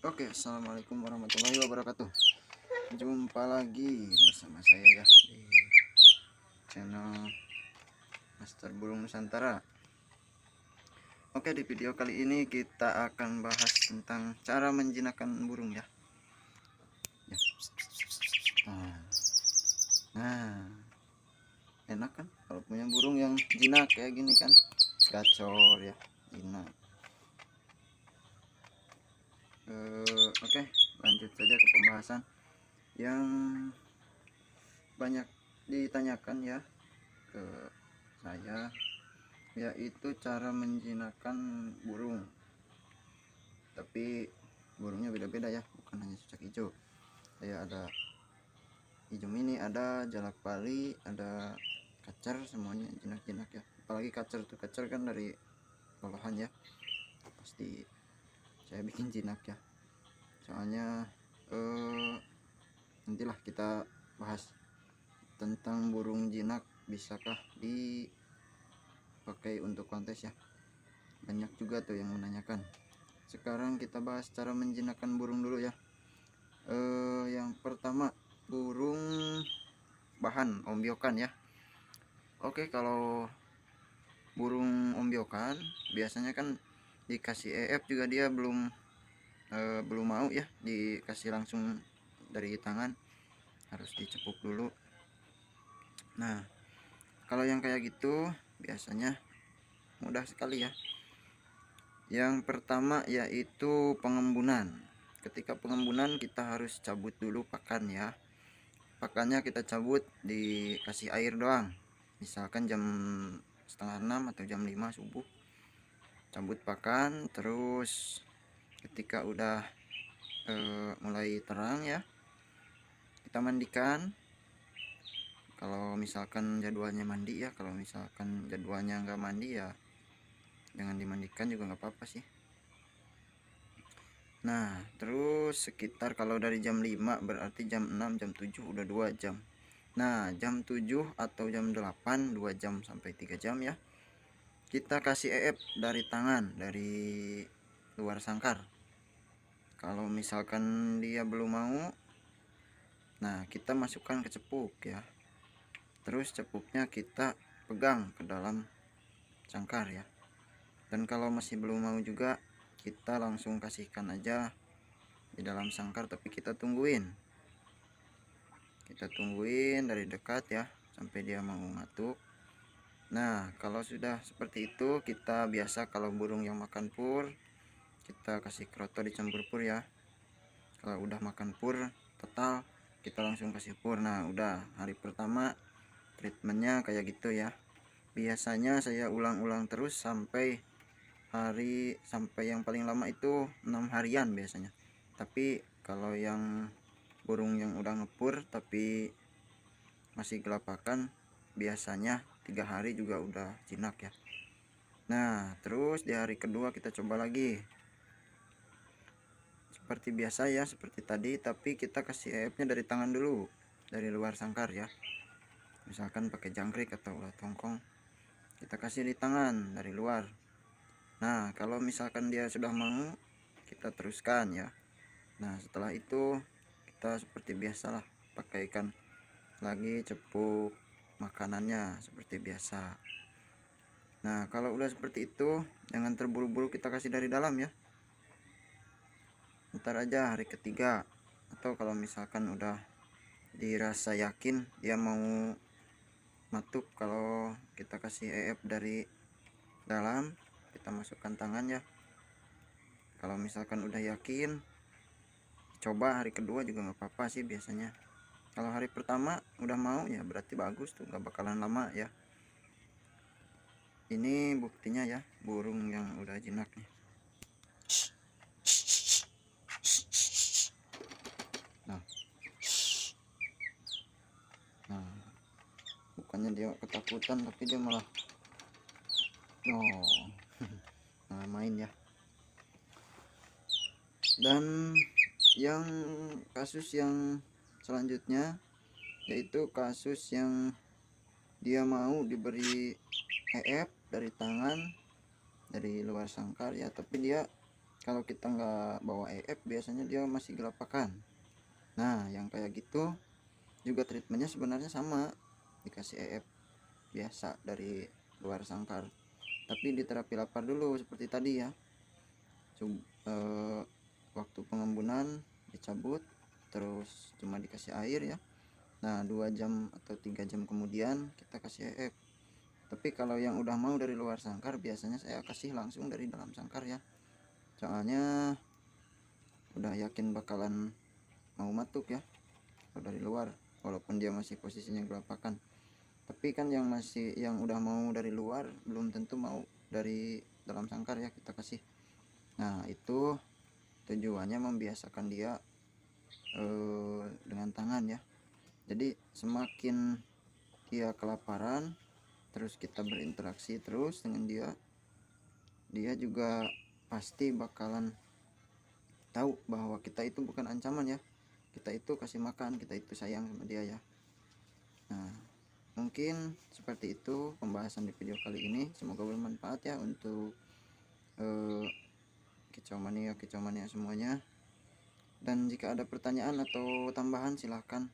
Oke, assalamualaikum warahmatullahi wabarakatuh. Jumpa lagi bersama saya ya di channel Master Burung Nusantara. Oke, di video kali ini kita akan bahas tentang cara menjinakkan burung ya. Nah, enak kan kalau punya burung yang jinak kayak gini kan, gacor ya, jinak. Oke, lanjut saja ke pembahasan yang banyak ditanyakan ya ke saya, yaitu cara menjinakkan burung. Tapi burungnya beda-beda ya, bukan hanya cucak hijau. Kayak ada hijau mini, ada jalak bali, ada kacer, semuanya jinak-jinak ya. Apalagi kacer tuh, kacer kan dari olahan ya, pasti saya bikin jinak ya. Soalnya nantilah kita bahas tentang burung jinak, bisakah dipakai untuk kontes ya. Banyak juga tuh yang menanyakan. Sekarang kita bahas cara menjinakkan burung dulu ya. Yang pertama, burung bahan ombyokan ya. Oke, kalau burung ombyokan biasanya kan dikasih EF juga dia belum mau ya, dikasih langsung dari tangan, harus dicepuk dulu. Nah, kalau yang kayak gitu biasanya mudah sekali ya. Yang pertama yaitu pengembunan. Ketika pengembunan kita harus cabut dulu pakan ya. Pakannya kita cabut, dikasih air doang. Misalkan jam setengah 6 atau jam 5 subuh, cabut pakan. Terus ketika udah mulai terang ya, kita mandikan. Kalau misalkan jadwalnya mandi ya, kalau misalkan jadwalnya nggak mandi ya jangan dimandikan juga nggak apa-apa sih. Nah, terus sekitar kalau dari jam 5 berarti jam 6, jam 7 udah 2 jam. Nah, jam 7 atau jam 8, 2 jam sampai 3 jam ya, kita kasih EF dari tangan, dari luar sangkar. Kalau misalkan dia belum mau, nah kita masukkan ke cepuk ya. Terus cepuknya kita pegang ke dalam sangkar ya. Dan kalau masih belum mau juga, kita langsung kasihkan aja di dalam sangkar, tapi kita tungguin dari dekat ya sampai dia mau ngatuk. Nah, kalau sudah seperti itu, kita biasa kalau burung yang makan pur, kita kasih kroto dicampur pur ya. Kalau udah makan pur total, kita langsung kasih pur. Nah, udah hari pertama treatmentnya kayak gitu ya. Biasanya saya ulang-ulang terus sampai yang paling lama itu 6 harian biasanya. Tapi kalau yang burung yang udah ngepur tapi masih gelapakan, biasanya 3 hari juga udah jinak ya. Nah, terus di hari kedua kita coba lagi seperti biasa ya, seperti tadi, tapi kita kasih EF-nya dari tangan dulu, dari luar sangkar ya. Misalkan pakai jangkrik atau ulat tongkong, kita kasih di tangan dari luar. Nah, kalau misalkan dia sudah mau, kita teruskan ya. Nah, setelah itu kita seperti biasalah, pakaikan lagi cepuk makanannya seperti biasa. Nah, kalau udah seperti itu, jangan terburu-buru kita kasih dari dalam ya. Ntar aja hari ketiga, atau kalau misalkan udah dirasa yakin dia mau matuk, kalau kita kasih EF dari dalam, kita masukkan tangan ya. Kalau misalkan udah yakin, coba hari kedua juga nggak apa-apa sih biasanya. Kalau hari pertama udah mau ya berarti bagus tuh, nggak bakalan lama ya. Ini buktinya ya, burung yang udah jinak nih. Nah, bukannya dia ketakutan tapi dia malah main ya. Dan yang kasus yang selanjutnya yaitu kasus yang dia mau diberi EF dari tangan, dari luar sangkar ya, tapi dia Kalau kita nggak bawa EF biasanya dia masih gelapakan. Nah yang kayak gitu juga treatmentnya sebenarnya sama, dikasih EF biasa dari luar sangkar, tapi di terapi lapar dulu seperti tadi ya. Waktu pengembunan dicabut, terus cuma dikasih air ya. Nah 2 jam atau 3 jam kemudian kita kasih EF. Tapi kalau yang udah mau dari luar sangkar biasanya saya kasih langsung dari dalam sangkar ya, soalnya udah yakin bakalan mau matuk ya kalau dari luar, walaupun dia masih posisinya gelapakan. Tapi kan yang udah mau dari luar belum tentu mau dari dalam sangkar ya kita kasih. Nah itu tujuannya membiasakan dia dengan tangan ya. Jadi semakin dia kelaparan, terus kita berinteraksi terus dengan dia juga pasti bakalan tahu bahwa kita itu bukan ancaman ya, kita itu kasih makan, kita itu sayang sama dia ya. Nah mungkin seperti itu pembahasan di video kali ini, semoga bermanfaat ya untuk kicau mania semuanya. Dan jika ada pertanyaan atau tambahan silahkan